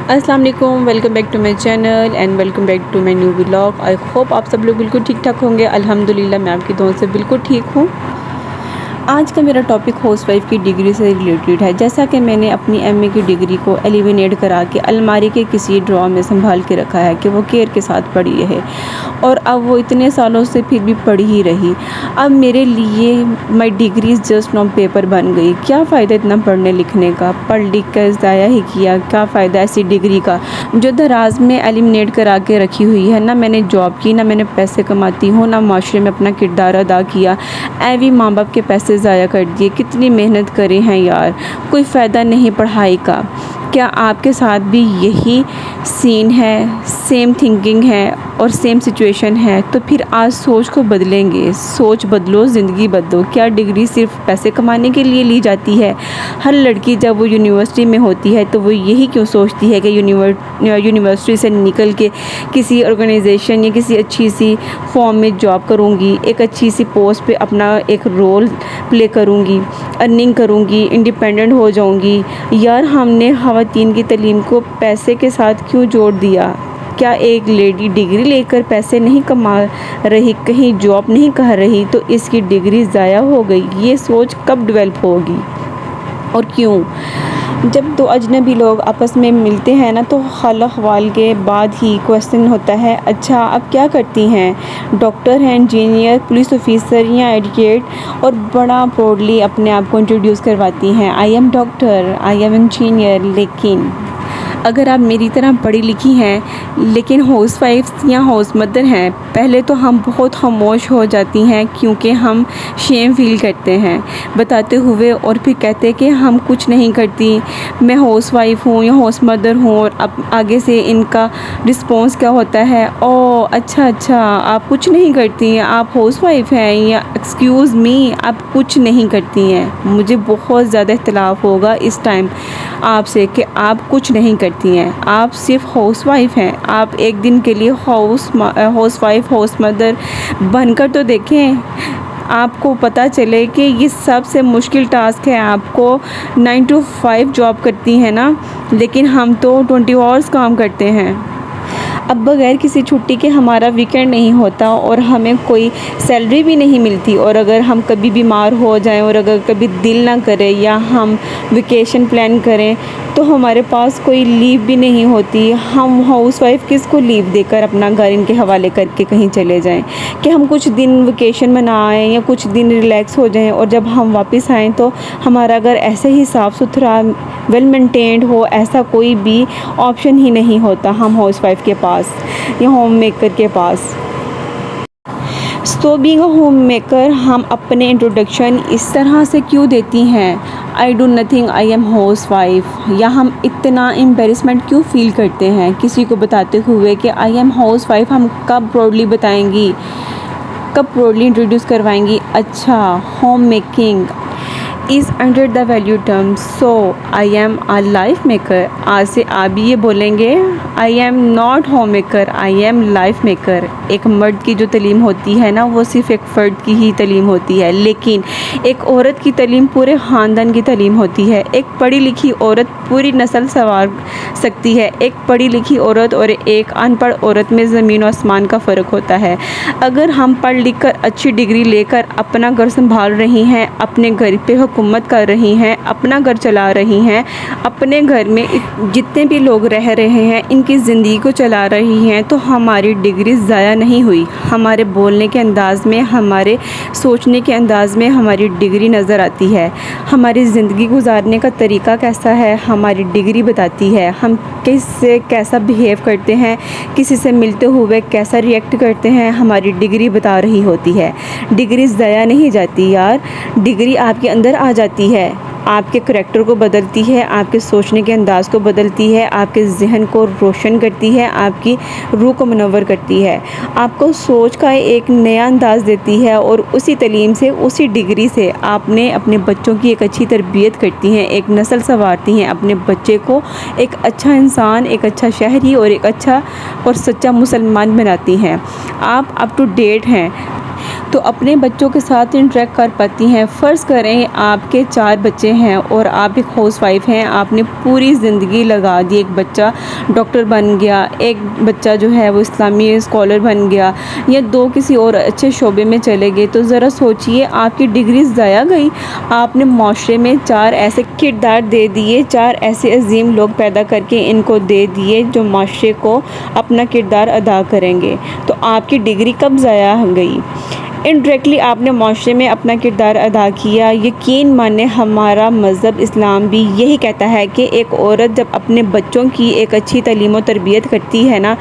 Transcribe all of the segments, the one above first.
السلام علیکم، welcome back to my channel and welcome back to my new vlog. I hope آپ سب لوگ بالکل ٹھیک ٹھاک ہوں گے۔ الحمدللہ میں آپ کی دعاؤں سے بالکل ٹھیک ہوں۔ آج کا میرا ٹاپک ہاؤس وائف کی ڈگری سے ریلیٹڈ ہے۔ جیسا کہ میں نے اپنی ایم اے کی ڈگری کو ایلیمینیٹ کرا کے الماری کے کسی ڈرا میں سنبھال کے رکھا ہے کہ وہ کیئر کے ساتھ پڑھی رہے، اور اب وہ اتنے سالوں سے پھر بھی پڑھی ہی رہی۔ اب میرے لیے my degree is just no paper بن گئی۔ کیا فائدہ اتنا پڑھنے لکھنے کا؟ پڑھ لکھ کر ضائع ہی کیا۔ کیا فائدہ ایسی ڈگری کا جو دراز میں ایلیمینیٹ کرا کے رکھی ہوئی ہے؟ نہ میں نے جاب کی، نہ میں نے پیسے کماتی ہوں، نہ معاشرے میں اپنا کردار ادا کیا، ایویں ماں باپ کے پیسے ضائع کر دیے۔ کتنی محنت کرے ہیں یار، کوئی فائدہ نہیں پڑھائی کا۔ کیا آپ کے ساتھ بھی یہی سین ہے، سیم تھنکنگ ہے اور سیم سچویشن ہے؟ تو پھر آج سوچ کو بدلیں گے۔ سوچ بدلو، زندگی بدلو۔ کیا ڈگری صرف پیسے کمانے کے لیے لی جاتی ہے؟ ہر لڑکی جب وہ یونیورسٹی میں ہوتی ہے تو وہ یہی کیوں سوچتی ہے کہ یونیورسٹی سے نکل کے کسی آرگنائزیشن یا کسی اچھی سی فارم میں جاب کروں گی، ایک اچھی سی پوسٹ پہ اپنا ایک رول پلے کروں گی، ارننگ کروں گی، انڈیپینڈنٹ ہو جاؤں گی۔ یار ہم نے خواتین کی تعلیم کو پیسے کے ساتھ کیوں جوڑ دیا؟ کیا ایک لیڈی ڈگری لے کر پیسے نہیں کما رہی، کہیں جاب نہیں کر رہی تو اس کی ڈگری ضائع ہو گئی؟ یہ سوچ کب ڈیولپ ہوگی اور کیوں؟ جب دو اجنبی لوگ آپس میں ملتے ہیں نا تو خال اخوال کے بعد ہی کویسچن ہوتا ہے، اچھا اب کیا کرتی ہیں؟ ڈاکٹر ہیں، انجینئر، پولیس آفیسر یا ایڈوکیٹ؟ اور بڑا پراؤڈلی اپنے آپ کو انٹروڈیوس کرواتی ہیں، I am doctor, I am engineer. لیکن اگر آپ میری طرح پڑھی لکھی ہیں لیکن ہاؤس وائف یا ہاؤس مدر ہیں، پہلے تو ہم بہت خاموش ہو جاتی ہیں کیونکہ ہم شیم فیل کرتے ہیں بتاتے ہوئے، اور پھر کہتے کہ ہم کچھ نہیں کرتی، میں ہاؤس وائف ہوں یا ہاؤس مدر ہوں۔ اور اب آگے سے ان کا رسپانس کیا ہوتا ہے؟ او اچھا آپ کچھ نہیں کرتی ہیں، آپ ہاؤس وائف ہیں، یا ایکسکیوز می آپ کچھ نہیں کرتی ہیں۔ مجھے بہت زیادہ اختلاف ہوگا اس ٹائم آپ سے کہ آپ کچھ نہیں کرتی ہیں، آپ صرف ہاؤس وائف ہیں۔ آپ ایک دن کے لیے ہاؤس وائف، ہاؤس مدر بن کر تو دیکھیں، آپ کو پتہ چلے کہ یہ سب سے مشکل ٹاسک ہے۔ آپ کو 9 to 5 جاب کرتی ہیں نا، لیکن ہم تو 20 hours کام کرتے ہیں۔ اب بغیر کسی چھٹی کے ہمارا ویکینڈ نہیں ہوتا اور ہمیں کوئی سیلری بھی نہیں ملتی، اور اگر ہم کبھی بیمار ہو جائیں اور اگر کبھی دل نہ کرے یا ہم ویکیشن پلان کریں تو ہمارے پاس کوئی لیو بھی نہیں ہوتی۔ ہم ہاؤس وائف کس کو لیو دے کر اپنا گھر ان کے حوالے کر کے کہیں چلے جائیں کہ ہم کچھ دن ویکیشن منائیں یا کچھ دن ریلیکس ہو جائیں، اور جب ہم واپس آئیں تو ہمارا گھر ایسے ہی صاف ستھرا ویل مینٹینڈ ہو، ایسا کوئی بھی آپشن ہی نہیں ہوتا ہم ہاؤس وائف کے پاس یا ہوم میکر کے پاس۔ So being a home maker ہم اپنے انٹروڈکشن اس طرح سے کیوں دیتی ہیں؟ I do nothing, I am house wife, یا ہم اتنا امبیرسمنٹ کیوں فیل کرتے ہیں کسی کو بتاتے ہوئے کہ آئی ایم ہاؤس وائف؟ ہم کب پراؤڈلی بتائیں گی، کب پراؤڈلی انٹروڈیوس کروائیں گی؟ اچھا home making is under the value term, so I am a life maker۔ آج سے آپ بھی یہ بولیں گے، I am not home maker، I am life maker۔ ایک مرد کی جو تعلیم ہوتی ہے نا وہ صرف ایک فرد کی ہی تعلیم ہوتی ہے، لیکن ایک عورت کی تعلیم پورے خاندان کی تعلیم ہوتی ہے۔ ایک پڑھی لکھی عورت پوری نسل سنوار سکتی ہے۔ ایک پڑھی لکھی عورت اور ایک ان پڑھ عورت میں زمین و آسمان کا فرق ہوتا ہے۔ اگر ہم پڑھ لکھ کر اچھی ڈگری لے کر اپنا گھر سنبھال رہی ہیں، اپنے گھر پہ حکومت کر رہی ہیں، اپنا گھر چلا رہی ہیں، اپنے گھر میں جتنے بھی لوگ رہ رہے ہیں ان کی زندگی کو چلا رہی ہیں، تو ہماری ڈگری ضائع نہیں ہوئی۔ ہمارے بولنے کے انداز میں، ہمارے سوچنے کے انداز میں ہماری ڈگری نظر آتی ہے۔ ہماری زندگی گزارنے کا طریقہ کیسا ہے ہماری ڈگری بتاتی ہے۔ ہم کس سے کیسا بیہیو کرتے ہیں، کسی سے ملتے ہوئے کیسا ریئیکٹ کرتے ہیں، ہماری ڈگری بتا رہی ہوتی ہے۔ ڈگری ضائع نہیں جاتی یار، ڈگری آپ کے اندر آ جاتی ہے، آپ کے کریکٹر کو بدلتی ہے، آپ کے سوچنے کے انداز کو بدلتی ہے، آپ کے ذہن کو روشن کرتی ہے، آپ کی روح کو منور کرتی ہے، آپ کو سوچ کا ایک نیا انداز دیتی ہے، اور اسی تعلیم سے، اسی ڈگری سے آپ نے اپنے بچوں کی ایک اچھی تربیت کرتی ہیں، ایک نسل سنوارتی ہیں، اپنے بچے کو ایک اچھا انسان، ایک اچھا شہری اور ایک اچھا اور سچا مسلمان بناتی ہیں۔ آپ اپ ٹو ڈیٹ ہیں تو اپنے بچوں کے ساتھ انٹریکٹ کر پاتی ہیں۔ فرض کریں آپ کے 4 بچے ہیں اور آپ ایک ہاؤس وائف ہیں، آپ نے پوری زندگی لگا دی، ایک بچہ ڈاکٹر بن گیا، ایک بچہ جو ہے وہ اسلامی اسکالر بن گیا، یا 2 کسی اور اچھے شعبے میں چلے گئے، تو ذرا سوچئے آپ کی ڈگریز ضائع گئی۔ آپ نے معاشرے میں 4 ایسے کردار دے دیے، 4 ایسے عظیم لوگ پیدا کر کے ان کو دے دیے جو معاشرے کو اپنا کردار ادا کریں گے، تو آپ کی ڈگری کب ضائع گئی؟ انڈائریکٹلی آپ نے معاشرے میں اپنا کردار ادا کیا۔ یقین مانیں ہمارا مذہب اسلام بھی یہی کہتا ہے کہ ایک عورت جب اپنے بچوں کی ایک اچھی تعلیم و تربیت کرتی ہے نا،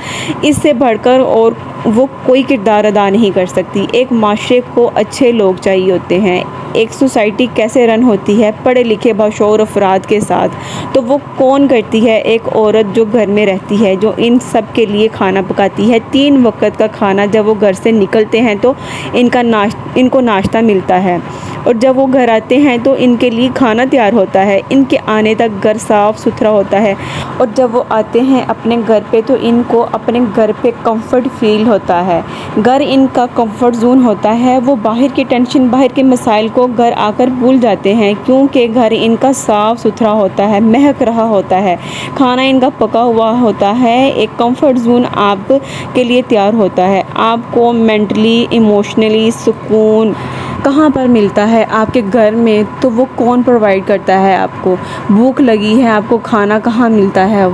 اس سے بڑھ کر اور وہ کوئی کردار ادا نہیں کر سکتی۔ ایک معاشرے کو اچھے لوگ چاہیے ہوتے ہیں۔ ایک سوسائٹی کیسے رن ہوتی ہے پڑھے لکھے باشعور افراد کے ساتھ، تو وہ کون کرتی ہے؟ ایک عورت جو گھر میں رہتی ہے، جو ان سب کے لیے کھانا پکاتی ہے، 3 وقت کا کھانا، جب وہ گھر سے نکلتے ہیں تو ان کو ناشتہ ملتا ہے، اور جب وہ گھر آتے ہیں تو ان کے لیے کھانا تیار ہوتا ہے، ان کے آنے تک گھر صاف ستھرا ہوتا ہے، اور جب وہ آتے ہیں اپنے گھر پہ تو ان کو اپنے گھر پہ کمفرٹ فیل ہوتا ہے۔ گھر ان کا کمفرٹ زون ہوتا ہے، وہ باہر کی ٹینشن، باہر کے مسائل کو گھر آ کر بھول جاتے ہیں، کیونکہ گھر ان کا صاف ستھرا ہوتا ہے، مہک رہا ہوتا ہے، کھانا ان کا پکا ہوا ہوتا ہے، ایک کمفرٹ زون آپ کے لیے تیار ہوتا ہے۔ آپ کو مینٹلی ایموشنلی سکون کہاں پر ملتا ہے؟ آپ کے گھر میں، تو وہ کون پرووائڈ کرتا ہے آپ کو؟ بھوک لگی ہے، آپ کو کھانا کہاں ملتا ہے؟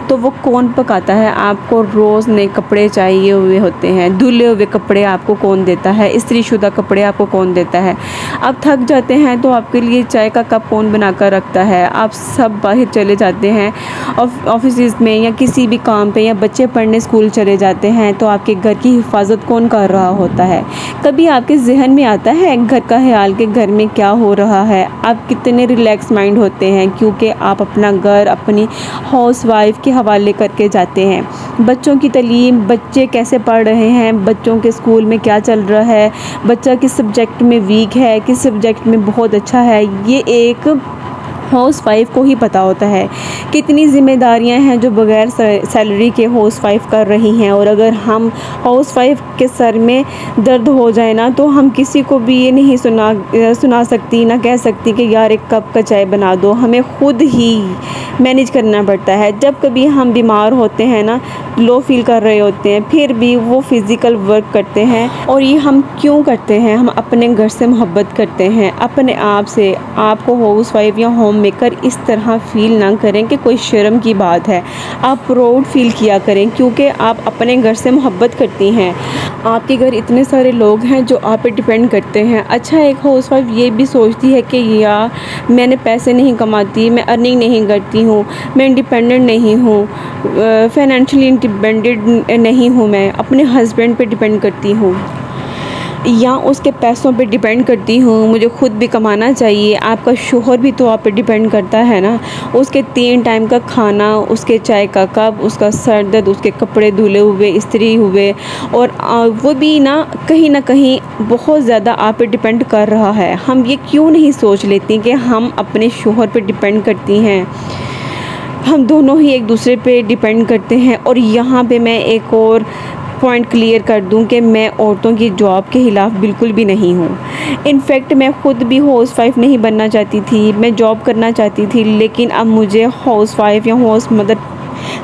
تو وہ کون پکاتا ہے؟ آپ کو روز نئے کپڑے چاہیے ہوئے ہوتے ہیں، دھلے ہوئے کپڑے آپ کو کون دیتا ہے؟ استری شدہ کپڑے آپ کو کون دیتا ہے؟ آپ تھک جاتے ہیں تو آپ کے لیے چائے کا کپ کون بنا کر رکھتا ہے؟ آپ سب باہر چلے جاتے ہیں آفیسز میں یا کسی بھی کام پہ، یا بچے پڑھنے اسکول چلے جاتے ہیں، تو آپ کے گھر کی حفاظت کون کر رہا ہوتا ہے؟ کبھی آپ کے ذہن میں آتا ہے گھر کا خیال کہ گھر میں کیا ہو رہا ہے؟ آپ کتنے ریلیکس مائنڈ ہوتے ہیں کیونکہ آپ اپنا گھر اپنی ہاؤس وائف کے حوالے کر کے جاتے ہیں۔ بچوں کی تعلیم، بچے کیسے پڑھ رہے ہیں، بچوں کے اسکول میں کیا چل رہا ہے، بچہ کس سبجیکٹ میں ویک ہے، کس سبجیکٹ میں بہت اچھا ہے، یہ ایک ہاؤس وائف کو ہی پتہ ہوتا ہے۔ کتنی ذمہ داریاں ہیں جو بغیر سیلری کے ہاؤس وائف کر رہی ہیں، اور اگر ہم ہاؤس وائف کے سر میں درد ہو جائے نا تو ہم کسی کو بھی یہ نہیں سنا سکتی، نہ کہہ سکتی کہ یار ایک کپ کا چائے بنا دو، ہمیں خود ہی مینیج کرنا پڑتا ہے۔ جب کبھی ہم بیمار ہوتے ہیں نا، لو فیل کر رہے ہوتے ہیں، پھر بھی وہ فزیکل ورک کرتے ہیں، اور یہ ہم کیوں کرتے ہیں؟ ہم اپنے گھر سے محبت کرتے ہیں، اپنے آپ سے۔ آپ کو ہاؤس وائف یا ہوم میکر اس طرح فیل نہ کریں کہ کوئی شرم کی بات ہے، آپ پراؤڈ فیل کیا کریں کیونکہ آپ اپنے گھر سے محبت کرتی ہیں۔ آپ کے گھر اتنے سارے لوگ ہیں جو آپ پہ ڈیپینڈ کرتے ہیں۔ اچھا، ایک ہاؤس وائف یہ بھی سوچتی ہے کہ یار میں نے پیسے نہیں کماتی، میں ارننگ نہیں کرتی ہوں، میں انڈیپینڈنٹ نہیں ہوں، فائنینشلی انڈیپینڈنٹ نہیں ہوں، میں اپنے ہسبینڈ پہ ڈیپینڈ کرتی ہوں یا اس کے پیسوں پہ ڈیپینڈ کرتی ہوں، مجھے خود بھی کمانا چاہیے۔ آپ کا شوہر بھی تو آپ پہ ڈیپینڈ کرتا ہے نا، اس کے 3 ٹائم کا کھانا، اس کے چائے کا کپ، اس کا سر درد، اس کے کپڑے دھلے ہوئے، استری ہوئے، اور وہ بھی کہیں نہ کہیں بہت زیادہ آپ پہ ڈیپینڈ کر رہا ہے۔ ہم یہ کیوں نہیں سوچ لیتی کہ ہم اپنے شوہر پہ ڈیپینڈ کرتی ہیں، ہم دونوں ہی ایک دوسرے پہ ڈیپینڈ کرتے ہیں۔ اور یہاں پہ میں ایک اور پوائنٹ کلیئر کر دوں کہ میں عورتوں کی جاب کے خلاف بالکل بھی نہیں ہوں۔ انفیکٹ میں خود بھی ہاؤس وائف نہیں بننا چاہتی تھی، میں جاب کرنا چاہتی تھی، لیکن اب مجھے ہاؤس وائف یا ہاؤس مدر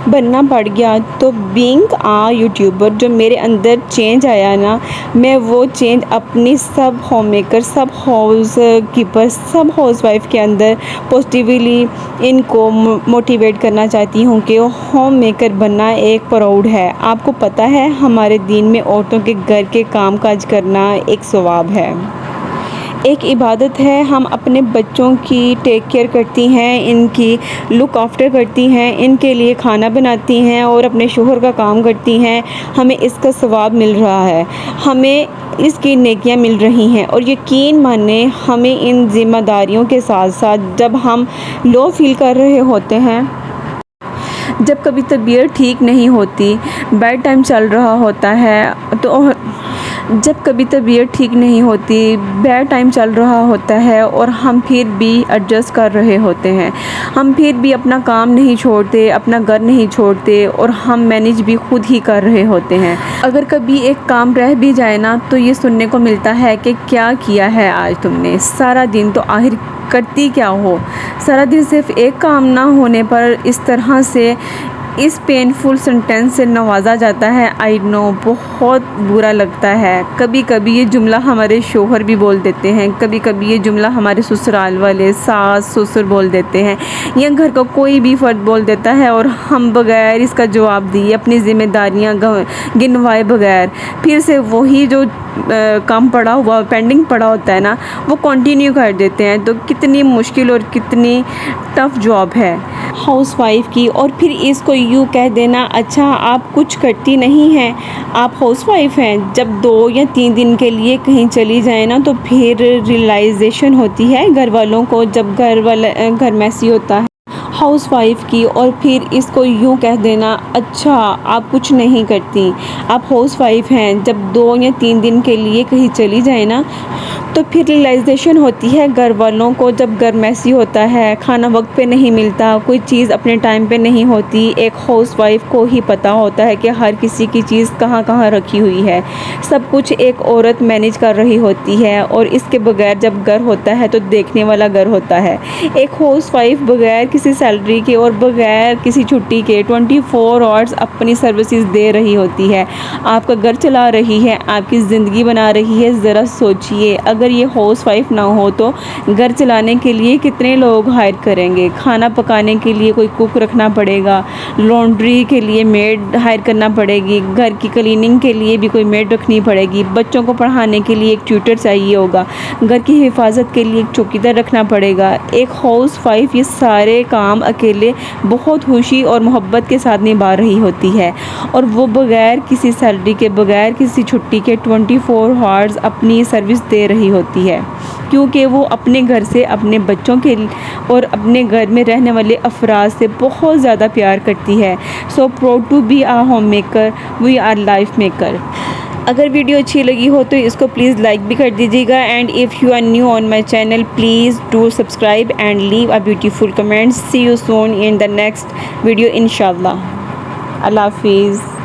بننا پڑ گیا۔ تو بینگ یوٹیوبر جو میرے اندر چینج آیا نا، میں وہ چینج اپنی سب ہوم میکر، سب ہاؤس کیپر، سب ہاؤس وائف کے اندر پازیٹیولی ان کو موٹیویٹ کرنا چاہتی ہوں کہ ہوم میکر بننا ایک پراؤڈ ہے۔ آپ کو پتہ ہے ہمارے دین میں عورتوں کے گھر کے کام کاج کرنا ایک ثواب ہے، ایک عبادت ہے۔ ہم اپنے بچوں کی ٹیک کیئر کرتی ہیں، ان کی لک آفٹر کرتی ہیں، ان کے لیے کھانا بناتی ہیں اور اپنے شوہر کا کام کرتی ہیں، ہمیں اس کا ثواب مل رہا ہے، ہمیں اس کی نیکیاں مل رہی ہیں۔ اور یقین مانیں ہمیں ان ذمہ داریوں کے ساتھ ساتھ جب ہم لو فیل کر رہے ہوتے ہیں، جب کبھی طبیعت ٹھیک نہیں ہوتی، بیڈ ٹائم چل رہا ہوتا ہے، تو جب کبھی طبیعت ٹھیک نہیں ہوتی، بیڈ ٹائم چل رہا ہوتا ہے اور ہم پھر بھی ایڈجسٹ کر رہے ہوتے ہیں، ہم پھر بھی اپنا کام نہیں چھوڑتے، اپنا گھر نہیں چھوڑتے اور ہم مینیج بھی خود ہی کر رہے ہوتے ہیں۔ اگر کبھی ایک کام رہ بھی جائے نا تو یہ سننے کو ملتا ہے کہ کیا کیا ہے آج تم نے، سارا دن تو آخر کرتی کیا ہو۔ سارا دن صرف ایک کام نہ ہونے پر اس طرح سے اس پینفل سینٹینس سے نوازا جاتا ہے، آئی نو، بہت برا لگتا ہے۔ کبھی کبھی یہ جملہ ہمارے شوہر بھی بول دیتے ہیں، کبھی کبھی یہ جملہ ہمارے سسرال والے، ساس سسر بول دیتے ہیں، یا گھر کا کوئی بھی فرد بول دیتا ہے، اور ہم بغیر اس کا جواب دیے اپنی ذمہ داریاں گنوائے بغیر پھر سے وہی جو کام پڑا ہوا پینڈنگ پڑا ہوتا ہے نا وہ کنٹینیو کر دیتے ہیں۔ تو کتنی مشکل اور کتنی ٹف جاب ہے ہاؤس وائف کی۔ اور پھر اس کو یوں کہہ دینا، اچھا آپ کچھ کرتی نہیں ہیں، آپ ہاؤس وائف ہیں۔ جب 2 یا 3 دن کے لیے کہیں چلی جائیں نا تو پھر ریئلائزیشن ہوتی ہے گھر والوں کو، جب گھر میسی ہوتا ہے ہاؤس وائف کی۔ اور پھر اس کو یوں کہہ دینا، اچھا آپ کچھ نہیں کرتی، آپ ہاؤس وائف ہیں۔ جب 2 یا 3 دن کے لیے کہیں چلی جائیں نا تو پھر ریئلائزیشن ہوتی ہے گھر والوں کو، جب گھر میسی ہوتا ہے، کھانا وقت پہ نہیں ملتا، کوئی چیز اپنے ٹائم پہ نہیں ہوتی۔ ایک ہاؤس وائف کو ہی پتہ ہوتا ہے کہ ہر کسی کی چیز کہاں کہاں رکھی ہوئی ہے، سب کچھ ایک عورت مینیج کر رہی ہوتی ہے۔ اور اس کے بغیر جب گھر ہوتا ہے تو دیکھنے والا گھر ہوتا ہے۔ ایک ہاؤس وائف بغیر کسی سیلری کے اور بغیر کسی چھٹی کے 24 آورس اپنی سروسز دے رہی ہوتی ہے، آپ کا گھر چلا رہی ہے، آپ کی زندگی بنا رہی ہے۔ ذرا سوچئے، اگر یہ ہاؤس وائف نہ ہو تو گھر چلانے کے لیے کتنے لوگ ہائر کریں گے، کھانا پکانے کے لیے کوئی کوک رکھنا پڑے گا، لانڈری کے لیے میڈ ہائر کرنا پڑے گی، گھر کی کلیننگ کے لیے بھی کوئی میڈ رکھنی پڑے گی، بچوں کو پڑھانے کے لیے ایک ٹیوٹر چاہیے ہوگا، گھر کی حفاظت کے لیے ایک چوکیدار رکھنا پڑے گا۔ ایک ہاؤس وائف یہ سارے کام اکیلے بہت خوشی اور محبت کے ساتھ نبھا رہی ہوتی ہے، اور وہ بغیر کسی سیلری کے، بغیر کسی چھٹی کے 24 آورس اپنی سروس دے رہی ہوتی ہے، کیونکہ وہ اپنے گھر سے، اپنے بچوں کے اور اپنے گھر میں رہنے والے افراد سے بہت زیادہ پیار کرتی ہے۔ So proud to be a home maker, we are life maker. اگر ویڈیو اچھی لگی ہو تو اس کو پلیز لائک بھی کر دیجیے گا، and if you are new on my channel please do subscribe and leave a beautiful comment. See you soon in the next video انشاءاللہ۔ اللہ حافظ۔